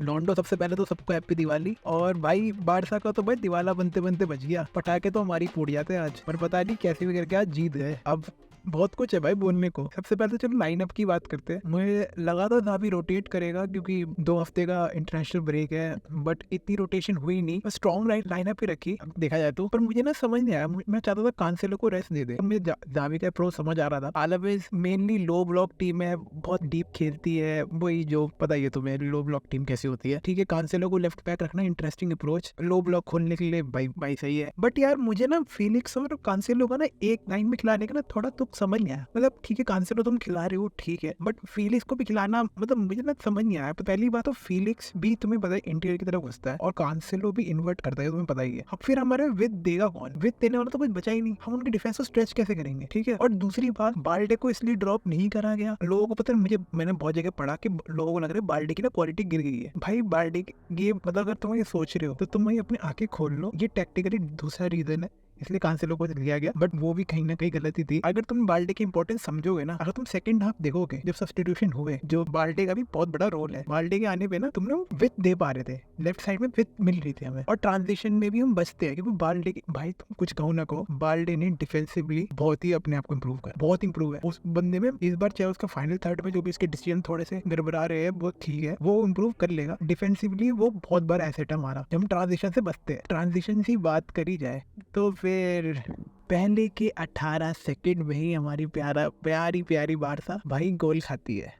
लॉन्डो सबसे पहले तो सबको हैप्पी दिवाली। और भाई बारसा का तो भाई दिवाला बनते बनते बच गया, पटाखे तो हमारी फूट जाते आज, पर पता नहीं कैसे भी करके आज जीत गए। अब बहुत कुछ है भाई बोलने को। सबसे पहले तो चलो लाइनअप की बात करते हैं। मुझे लगा था ना भी रोटेट करेगा क्योंकि 2 हफ्ते का इंटरनेशनल ब्रेक है, बट इतनी रोटेशन हुई नहीं, स्ट्रॉन्ग लाइनअप ही रखी देखा जाए तो। पर मुझे ना समझ नहीं आया, मैं चाहता था कांसेलो को रेस्ट दे दे। मुझे जावी का अप्रोच समझ आ रहा था। आलवेज मेनली लो ब्लॉक टीम है, बहुत डीप खेलती है, वही जो पता ही है तुम्हें लो ब्लॉक टीम कैसी होती है। ठीक है, कांसेलो को लेफ्ट बैक रखना इंटरेस्टिंग अप्रोच, लो ब्लॉक खोलने के लिए भाई सही है। बट यार मुझे ना फेलिक्स और कांसेलो का ना एक लाइन में खिलाने का ना थोड़ा तो समझ नहीं आया। मतलब ठीक है कांसेलो तुम खिला रहे हो ठीक है, बट फेलिक्स को भी खिलाना मतलब मुझे ना समझ नहीं आया। पहली बात तो फेलिक्स भी तुम्हें पता है इंटीरियर की तरफ घुसता है और कांसेलो भी इन्वर्ट करता है, तुम्हें पता ही है। अब फिर हमारे विद देगा कौन? विद देने वाला तो कुछ बचा ही नहीं, हम उनकी डिफेंस को स्ट्रेच कैसे करेंगे? ठीक है, और दूसरी बात बाल्डे को इसलिए ड्रॉप नहीं करा गया। लोगों को पता है, मैंने बहुत जगह पढ़ा कि लोगों को लग रहा है बाल्डे की ना क्वालिटी गिर गई है। भाई बाल्डे ये मतलब अगर तुम ये सोच रहे हो तो तुम अपनी आंखें खोल लो, ये टैक्टिकली दूसरा रीजन है इसलिए कांसेलो को लिया गया, बट वो भी कहीं ना कहीं गलती थी। अगर तुम बाल्डे की इंपॉर्टेंस समझोगे ना, अगर तुम सेकंड हाफ देखोगे जब सब्स्टिट्यूशन हुए, जो बाल्डे का भी बहुत बड़ा रोल है, बाल्डे के आने पे ना तुम लोग विथ दे पा रहे थे, लेफ्ट साइड में विथ मिल रही थी हमें, और ट्रांजिशन में भी हम बचते हैं क्योंकि बाल्डे की भाई तुम कुछ कहो ना कहो, बाल्डे ने डिफेंसिवली बहुत ही अपने आप को इम्प्रूव कर, बहुत इंप्रूव है उस बंदे में। इस बार चाहे उसका फाइनल थर्ड में जो भी इसके डिसीजन थोड़े से गड़बड़ा रहे हैं वो ठीक है, वो इम्प्रूव कर लेगा। डिफेंसिवली वो बहुत बड़ा एसेट है हमारा जब हम ट्रांजिशन से बचते हैं। ट्रांजिशन की बात करी जाए तो फिर पहले के 18 सेकंड में ही हमारी प्यारी प्यारी बारसा भाई गोल खाती है।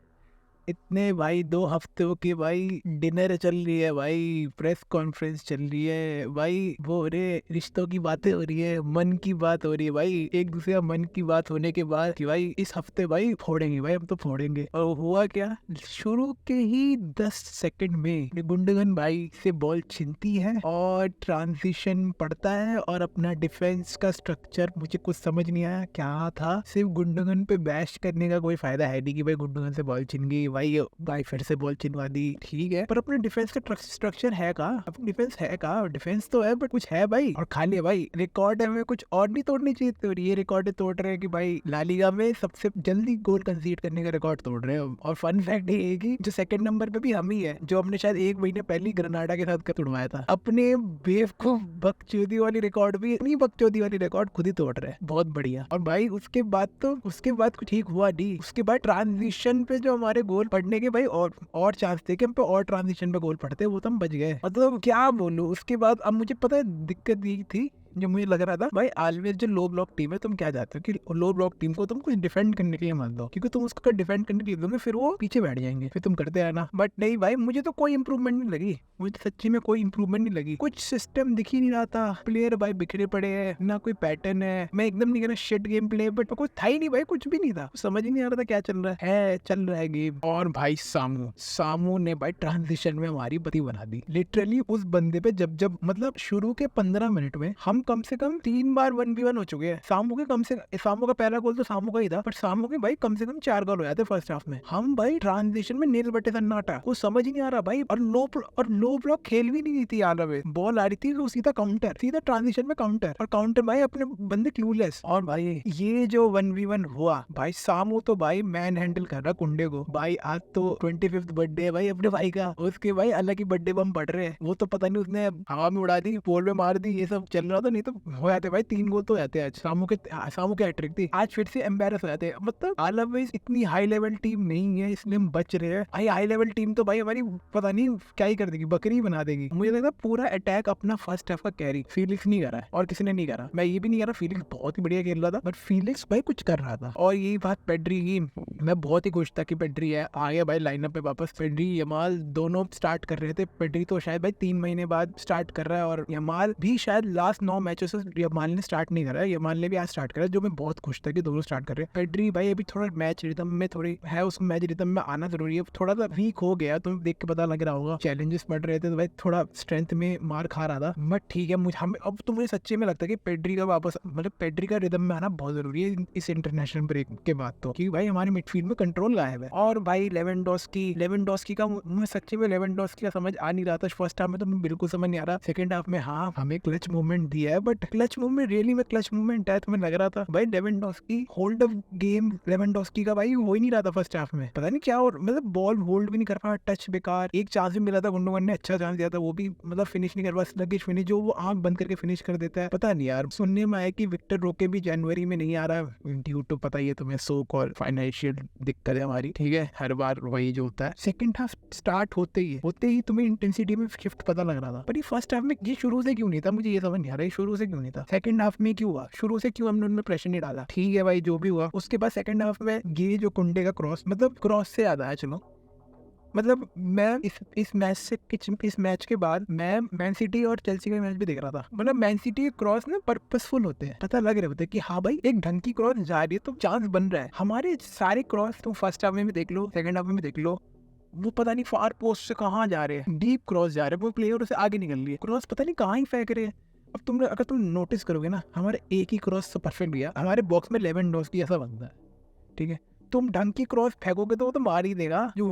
इतने भाई 2 हफ्तों की भाई डिनर चल रही है, भाई प्रेस कॉन्फ्रेंस चल रही है, भाई वो रे रिश्तों की बातें हो रही है, मन की बात हो रही है भाई, एक दूसरे का मन की बात होने के बाद कि भाई इस हफ्ते भाई फोड़ेंगे, भाई हम तो फोड़ेंगे। और हुआ क्या, शुरू के ही 10 सेकंड में गुंडोगन भाई से बॉल छिनती है और ट्रांजिशन पड़ता है और अपना डिफेंस का स्ट्रक्चर मुझे कुछ समझ नहीं आया क्या था। सिर्फ गुंडोगन पे बैश करने का कोई फायदा है नहीं कि भाई गुंडोगन से बॉल छिन गई, भाई फिर से बॉल चिनवा दी, ठीक है, पर अपने डिफेंस का स्ट्रक्चर है का? अपनी डिफेंस है का? डिफेंस तो है बट कुछ है भाई, और खाली भाई रिकॉर्ड है, हमें कुछ और नहीं तोड़नी चाहिए। तो ये रिकॉर्ड तोड़ रहे हैं कि भाई लालिगा में सबसे जल्दी गोल कंसीड करने का रिकॉर्ड तोड़ रहे हैं। और फन फैक्ट ये है कि जो सेकंड नंबर पे भी हम ही है, जो हमने शायद 1 महीने पहले ग्रेनाडा के साथ तोड़वाया था। अपने बेवकूफ बकचोदी वाली रिकॉर्ड भी, अपनी बकचोदी वाली रिकॉर्ड खुद ही तोड़ रहे हैं, बहुत बढ़िया। और भाई उसके बाद कुछ ठीक हुआ नहीं। उसके बाद ट्रांजिशन पे जो हमारे गोल पढ़ने के भाई और चांस थे कि हम पे और ट्रांजिशन पे गोल पड़ते, वो तो हम बच गए। मतलब क्या बोलूं, उसके बाद अब मुझे पता है दिक्कत ये थी जो मुझे लग रहा था, भाई ऑलवेज जो लो ब्लॉक टीम है तुम क्या चाहते हो कि लो ब्लॉक टीम को तुम कुछ डिफेंड करने के लिए मत दो, क्योंकि तुम उसको डिफेंड करने के लिए दोगे फिर वो पीछे बैठ जाएंगे, फिर तुम करते रहना। बट नहीं भाई, मुझे तो कोई इंप्रूवमेंट नहीं लगी, मुझे तो सच्ची में कोई इंप्रूवमेंट नहीं लगी। कुछ सिस्टम दिख ही नहीं रहा था, प्लेयर भाई बिखरे पड़े हैं, ना कोई पैटर्न है। मैं एकदम नहीं कह रहा शिट गेम प्ले, बट कुछ था ही नहीं भाई, कुछ भी नहीं था, समझ ही नहीं आ रहा था क्या चल रहा है चल रहा है गेम। और भाई सामू ने भाई ट्रांजिशन में हमारी बत्ती बना दी लिटरली। उस बंदे पे जब मतलब शुरू के 15 मिनट में हम कम से कम 3 बार 1v1 हो चुके हैं। सामू का पहला गोल तो सामू का ही था, बट सामू के भाई कम से कम 4 गोल हो जाते फर्स्ट हाफ में। हम भाई ट्रांजिशन में नील बटे सन्नाटा, कुछ समझ ही नहीं आ रहा भाई। और लो ब्लॉक खेल भी नहीं थी यार, बॉल आ रही थी तो सीधा काउंटर, सीधा ट्रांजिशन में काउंटर, और काउंटर भाई अपने बंदे क्लूलेस। और भाई ये जो 1v1 हुआ भाई, सामू तो भाई मैन हैंडल कर रहा कुंडे को। भाई आज तो 25th बर्थडे है भाई अपने भाई का, उसके भाई अलग ही बर्थडे बम पड़ रहे हैं। वो तो पता नहीं उसने हवा में उड़ा दी, पोल में मार दी, ये सब चल रहा था, नहीं तो हो जाते भाई 3 गोल तो जाते। आज सामू की हैट्रिक थी, आज फिर से एम्बैरस हो जाते। मतलब ऑलवेज इतनी हाई लेवल टीम नहीं है इसलिए हम बच रहे हैं भाई। हाई लेवल टीम तो भाई हमारी पता नहीं क्या ही कर देगी, बकरी बना देगी। मुझे लगता है पूरा अटैक अपना फर्स्ट हाफ का कैरी फीलिक्स नहीं करा है और किसी ने नहीं करा। मैं ये भी नहीं कह रहा फीलिक्स बहुत ही बढ़िया खेल रहा था, बट फीलिक्स भाई कुछ कर रहा था। और यही बात पेड्री की, मैं बहुत ही खुश था कि पेड्री है आ गया भाई लाइनअप पे वापस। पेड्री यमाल दोनों स्टार्ट कर रहे थे, पेड्री तो शायद भाई 3 महीने बाद स्टार्ट कर रहा है, और यमाल भी शायद लास्ट 9 मैचों से यमाल ने स्टार्ट नहीं करा है, यमाल ने भी आज स्टार्ट करा, जो मैं बहुत खुश था कि दोनों स्टार्ट कर रहे हैं। पेड्री भाई अभी थोड़ा मैच रिदम में थोड़ी है, उसको मैच रिदम में आना जरूरी है। थोड़ा सा वीक हो गया, तो देख के पता लग रहा होगा, चैलेंजेस पड़ रहे थे तो भाई थोड़ा स्ट्रेंथ में मार खा रहा था। बट ठीक है, अब तो मुझे सच्चे में लगता है कि पेड्री का वापस मतलब पेड्री का रिदम में आना बहुत जरूरी है इस इंटरनेशनल ब्रेक के बाद, तो क्योंकि भाई हमारे मिडफील्ड में कंट्रोल गायब है। और भाई लेवेंडोस्की का मुझे सच्चे में लेवेंडोस्की का समझ आ नहीं रहा था फर्स्ट हाफ में, तो बिल्कुल समझ नहीं आ रहा। सेकंड हाफ में हाँ हमें क्लच मूवमेंट दिया है, बट क्लच मूवमेंट रियली में क्लच मूवमेंट है। तुम्हें लग रहा था भाई Lewandowski hold up game, Lewandowski का भाई हो ही नहीं रहा था फर्स्ट हाफ में, पता नहीं क्या, और मतलब बॉल होल्ड भी नहीं कर पाया, टच बेकार। एक चांस भी मिला था, गुंडोगन ने अच्छा चांस दिया था, वो भी मतलब फिनिश नहीं कर पाया, स्लगिश फिनिश जो वो आंख बंद करके फिनिश कर देता है। पता नहीं यार, सुनने में आया कि विक्टर रोके भी जनवरी में नहीं आ रहा ड्यू टू, पता ही है तुम्हें, सो कॉल फाइनेंशियल दिक्कत है हमारी, ठीक है, हर बार वही जो होता है। सेकंड हाफ स्टार्ट होते ही तुम्हें इंटेंसिटी में शिफ्ट पता लग रहा था, पर ये फर्स्ट हाफ में ये शुरू से क्यों नहीं था, मुझे ये समझ नहीं आ रहा है शुरू से क्यों नहीं था। सेकंड हाफ में क्यों हुआ, शुरू से क्यों हमने उनमें प्रेशर नहीं डाला, ठीक है भाई जो भी हुआ। उसके बाद सेकंड हाफ में ये जो कुंडे का क्रॉस, मतलब क्रॉस से याद आया, चलो मतलब मैं इस मैच के बाद मैं मैन सिटी और चेल्सी का मैच भी देख रहा था। मतलब मैन सिटी के क्रॉस ना पर्पसफुल होते हैं, पता लग रहे होते हैं कि हाँ भाई एक ढंग की क्रॉस जा रही है तो चांस बन रहा है। हमारे सारे क्रॉस तुम फर्स्ट हाफ में भी देख लो, सेकंड हाफ में भी देख लो, वो पता नहीं फार पोस्ट से कहाँ जा रहे हैं, डीप क्रॉस जा रहे हैं, वो प्लेयर से आगे निकल रही है, क्रॉस पता नहीं कहाँ ही फेंक रहे हैं। अब अगर तुम नोटिस करोगे ना, हमारे एक ही क्रॉस तो परफेक्ट गया, हमारे बॉक्स में लेवेंडोस्की ऐसा बनता है, ठीक है, तुम ढंग की क्रॉस फेंकोगे तो वो तो मार ही देगा। जो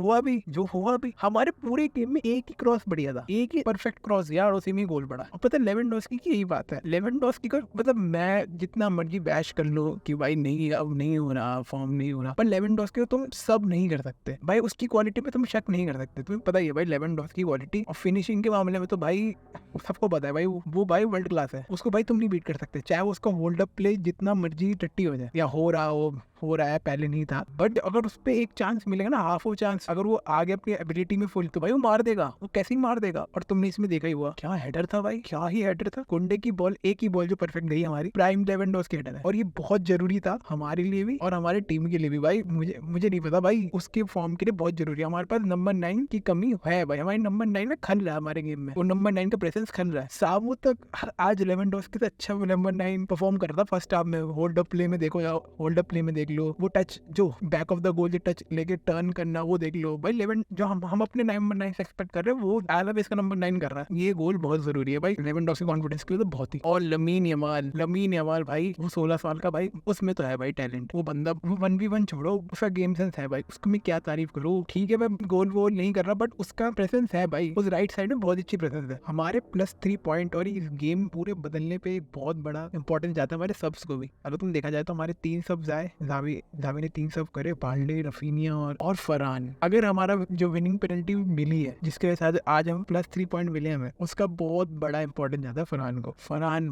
हुआ भी हमारे पूरे गेम में एक ही क्रॉस बढ़िया था, एक ही परफेक्ट क्रॉस यार, उसी में गोल पड़ा। और पता है लेवेंडोस्की की यही बात है, लेवेंडोस्की का मतलब मैं जितना मर्जी बैश कर लो कि भाई नहीं अब नहीं हो रहा, फॉर्म नहीं हो रहा, पर लेवेंडोस्की को तुम सब नहीं कर सकते भाई, उसकी क्वालिटी पे तुम शक नहीं कर सकते। तुम्हें पता ही है भाई लेवेंडोस्की की क्वालिटी, और फिनिशिंग के मामले में तो भाई सबको पता है भाई, वो भाई वर्ल्ड क्लास है, उसको भाई तुम नहीं बीट कर सकते, चाहे वो उसका होल्ड अप प्ले जितना मर्जी टट्टी हो जाए या हो रहा है, पहले नहीं था, बट अगर उस पर एक चांस मिलेगा ना, हाफ ऑफ चांस, अगर वो आगे अपनी एबिलिटी में फुल, तो भाई वो मार देगा, वो कैसे ही मार देगा। और तुमने इसमें देखा ही हुआ, क्या हेडर था भाई, क्या ही हेडर था, कुंडे की बॉल, एक ही बॉल जो परफेक्ट गई हमारी, प्राइम लेवेंडोस्की हेडर है, और ये बहुत जरूरी था हमारे लिए भी और हमारी टीम के लिए भी भाई। मुझे नहीं पता भाई, उसके फॉर्म के लिए बहुत जरूरी है। हमारे पास नंबर 9 की कमी है भाई, हमारे नंबर 9 में खल रहा है हमारे गेम में, वो नंबर 9 का प्रेजेंस खल रहा है। सामू तक आज लेवेंडोस्की से अच्छा नंबर 9 परफॉर्म कर रहा था फर्स्ट हाफ में, होल्ड अप प्ले में देखो या होल्ड अप प्ले में देख लो, वो टच जो बैक ऑफ द गोल जो टच लेके टर्न करना, वो देख लो भाई। लेवेंड जो हम अपने नंबर 9 से एक्सपेक्ट कर रहे हैं, वो एलावेस का नंबर 9 कर रहा है। ये गोल बहुत जरूरी है भाई लेवेंडोस्की कॉन्फिडेंस के लिए तो बहुत ही। और लमीन यमाल भाई, वो 16 साल का भाई, उसमें तो है भाई टैलेंट, वो बंदा, वो 1v1 छोड़ो, उसका गेम सेंस है भाई, उसको मैं क्या तारीफ करूँ। ठीक है मैं गोल वोल नहीं कर रहा, बट उसका प्रेजेंस है भाई, उस राइट साइड में बहुत अच्छी प्रेजेंस है। हमारे +3 पॉइंट और इस गेम पूरे बदलने पे बहुत बड़ा इंपॉर्टेंस जाता है हमारे सब्स को भी। अगर तुम देखा जाए तो हमारे 3 सब्स आए, जावी ने 3 सब करे, बाल्डे, रफीनिया और फरहान। अगर हमारा जो विनिंग पेनल्टी मिली है, जिसके वजह से आज हम +3 पॉइंट मिले हमें, उसका बहुत बड़ा इंपॉर्टेंस जाता है फरहान को। फरहान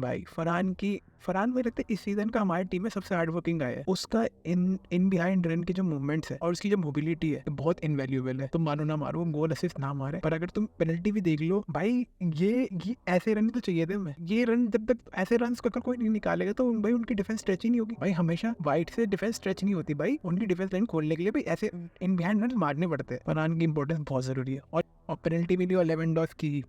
मुझे लगता है इस सीजन का हमारी टीम में सबसे हार्ड वर्किंग गाय है। उसका इन बिहाइंड रन के जो मूवमेंट्स है और उसकी जो मोबिलिटी है बहुत इनवैल्यूएबल है। तुम मानो ना मारो, गोल असिस्ट ना मारे, पर अगर तुम पेनल्टी भी देख लो भाई, ये ऐसे रन तो चाहिए थे हमें। ये रन जब तक ऐसे रन अगर कोई नहीं निकालेगा तो भाई उनकी डिफेंस स्ट्रेच ही नहीं होगी भाई। हमेशा वाइड से डिफेंस स्ट्रेच नहीं होती भाई, उनकी डिफेंस लाइन खोलने के लिए भाई ऐसे इन बिहाइंड रन मारने पड़ते हैं। फरहान की इंपॉर्टेंस बहुत जरूरी है। और पेनल्टी मिली और लेवेंडोस्की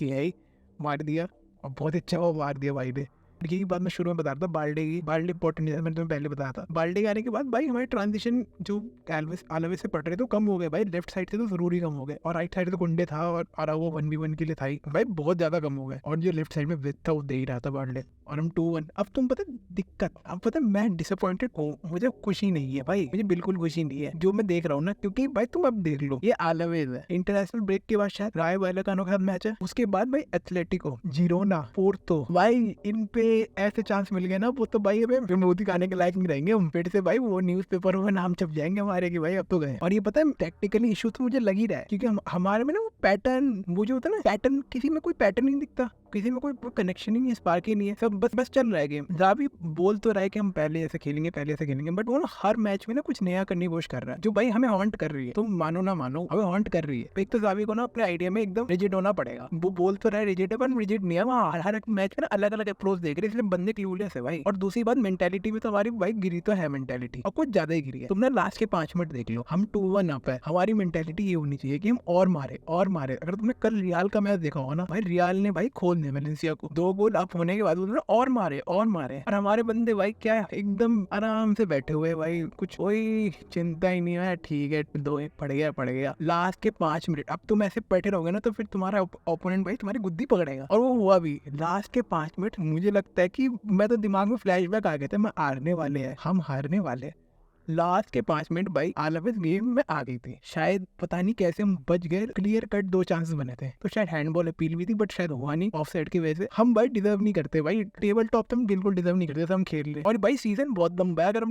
है ही, मार दिया और बहुत अच्छा वो मार दिया भाई ने। यही बात मैं शुरू में बता रहा था, बाल्डे इंपॉर्टेंट है, मैंने तुम्हें पहले बताया था। बाल्डे के आने के बाद भाई हमारे ट्रांजिशन जो आलवेस से पट रहे थे कम हो गए भाई, लेफ्ट साइड से तो जरूरी कम हो गए, और राइट साइड तो कुंडे था और वो 1v1 के लिए था ही भाई, बहुत ज्यादा कम हो गए। और जो लेफ्ट साइड में विथ था वो दे ही रहा था बाल्डे, और हम 2-1। अब तुम पता दिक्कत, अब पता मैं डिसअपॉइंटेड हूँ, मुझे खुशी नहीं है भाई, मुझे बिल्कुल खुशी नहीं है जो मैं देख रहा हूँ ना, क्योंकि भाई तुम अब देख लो, ये आलवेज है, इंटरनेशनल ब्रेक के बाद शायद राय वैलेकानो का मैच है, उसके बाद भाई एथलेटिको, जिरोना, पोर्तो, भाई इन पे ऐसे चांस मिल गए ना, वो तो भाई हमें विमोदी खाने के लायक नहीं रहेंगे हम, फिर से भाई वो न्यूज़पेपर में नाम छप जाएंगे हमारे कि भाई अब तो गए। और ये पता है टेक्निकली इशू तो मुझे लग ही रहा है, क्योंकि हमारे में ना वो पैटर्न, वो जो होता है ना पैटर्न, किसी में कोई पैटर्न नहीं दिखता, किसी में कोई कनेक्शन ही नहीं है, स्पार्क ही नहीं है, सब बस चल रहा है गेम। जावी बोल तो रहा है कि हम पहले ऐसे खेलेंगे, बट वो ना हर मैच में ना कुछ नया करने की कोशिश कर रहा है, जो भाई हमें हॉन्ट कर रही है। तुम मानो ना मानो, हमें हॉन्ट कर रही है। एक तो जावी को ना अपने आइडिया में एकदम रिजिड होना पड़ेगा। वो बोल तो रहा है रिजिड है, पर रिजिड नहीं है, वहाँ हर एक मैच में ना अलग अलग अप्रोच देख रहे हैं, इसलिए बंदे क्लूलेस है भाई। और दूसरी बात मेंटालिटी में तो हमारी भाई गिरी तो है मेंटालिटी, और कुछ ज्यादा ही गिरी है। तुमने लास्ट के 5 मिनट देख लो, हम 2-1 अप है, हमारी मेंटालिटी ये होनी चाहिए कि हम और मारे। अगर तुमने कल रियाल का मैच देखा हो ना भाई, रियाल ने भाई खोल दिया वेलेंसिया को, 2 गोल अप होने के बाद और मारे, और हमारे बंदे भाई क्या एकदम आराम से बैठे हुए भाई, कुछ कोई चिंता ही नहीं है, ठीक है 2 पड़ गया। लास्ट के 5 मिनट अब तुम ऐसे बैठे रहोगे ना, तो फिर तुम्हारा ओपोनेंट भाई तुम्हारी गुद्दी पकड़ेगा, और वो हुआ भी। लास्ट के 5 मिनट मुझे लगता है कि मैं तो दिमाग में फ्लैशबैक आ गए थे, हम हारने वाले। लास्ट के 5 मिनट भाई आलवेज गेम में आ गई थी, शायद पता नहीं कैसे हम बच गए, क्लियर कट 2 चांसेस बने थे, तो शायद हैंडबॉल अपील भी थी बट शायद हुआ नहीं ऑफसाइड की वजह से। हम भाई डिजर्व नहीं करते भाई, टेबल टॉप पे हम बिल्कुल डिजर्व नहीं करते, हम खेल रहे। और भाई सीजन बहुत लंबा है, अगर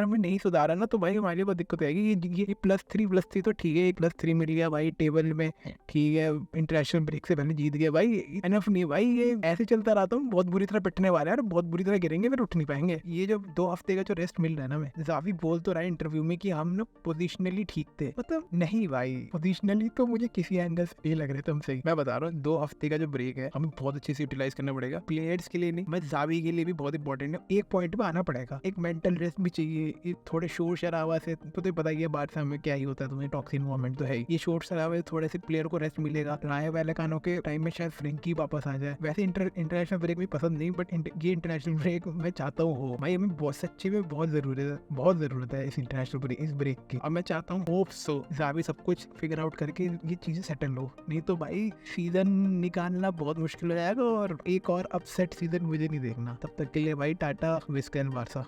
हमने नहीं सुधारा ना तो भाई हमारे लिए बहुत दिक्कत आएगी। ये +3 तो ठीक है, 1+3 मिल गया भाई टेबल में, ठीक है, इंटरनेशनल ब्रेक से पहले जीत गया भाई, एनफ नहीं भाई, ये ऐसे चलता रहा तो हम बहुत बुरी तरह पिटने वाले हैं और बहुत बुरी तरह गिरेंगे, फिर उठ नहीं पाएंगे। ये जो 2 हफ्ते का जो रेस्ट मिल रहा है ना, मैं जाफी बोल तो रहा है इंटरव्यू में कि हम लोग पोजिशनली ठीक थे, मतलब नहीं भाई, पोजिशनली तो मुझे किसी एंगल से नहीं लग रहे तुम सही। मैं बता रहा हूँ 2 हफ्ते का जो ब्रेक है हमें बहुत अच्छे से यूटिलाइज करना पड़ेगा, प्लेयर्स के लिए नहीं, मैं जावी के लिए भी बहुत इंपॉर्टेंट है। एक पॉइंट पे आना पड़ेगा, एक मेंटल रेस्ट भी चाहिए, एक थोड़े शोर शराबा से तो पता ही है बात में क्या ही होता है, तुम्हें टॉक्सिक मोमेंट तो है ही, ये शोर शराबे थोड़े से प्लेयर को रेस्ट मिलेगा। राय वाले कानों के टाइम में शायद फ्रेंकी वापस आ जाए। वैसे इंटरनेशनल ब्रेक भी पसंद नहीं, बट ये इंटरनेशनल ब्रेक मैं चाहता हूँ हो भाई, हमें बहुत सच्ची में बहुत जरूरत है इस इंटरनेशनल ब्रेक, इस ब्रेक की। और मैं चाहता हूँ होप सो जावी सब कुछ फिगर आउट करके ये चीजें सेटल हो, नहीं तो भाई सीजन निकालना बहुत मुश्किल हो जाएगा और एक और अपसेट सीजन मुझे नहीं देखना। तब तक के लिए भाई टाटा, विस्कन बारसा।